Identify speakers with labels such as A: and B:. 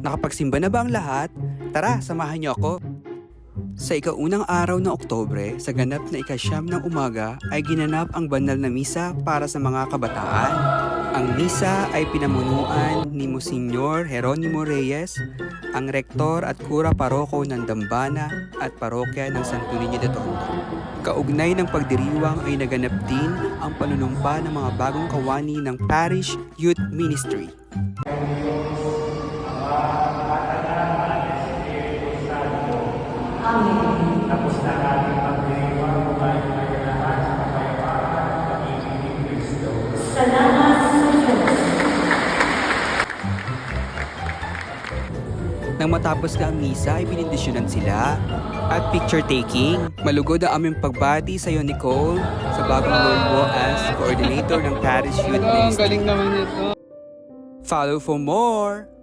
A: Nakapagsimba na ba ang lahat? Tara, samahan niyo ako. Sa ikaunang araw ng Oktubre, sa ganap na ika-9 ng umaga, ay ginanap ang banal na misa para sa mga kabataan. Ang misa ay pinamunuan ni Monsignor Jeronimo Reyes, ang rektor at kura paroko ng Dambana at parokya ng Santo Niño de Tondo. Kaugnay ng pagdiriwang ay naganap din ang panunumpa ng mga bagong kawani ng Parish Youth Ministry.
B: Tapos na natin pagdiriwang tayo naganahan sa kapayapaan at pag-ibig ni Kristo. Salamat sa Diyos!
A: Nang matapos na ang misa ay binindisyonan sila at picture taking. Malugod ang aming pagbati sa iyo, Nicole, sa bagong role mo as coordinator ng Parish Youth Ministry.
C: Ang galing naman ito.
A: Follow for more!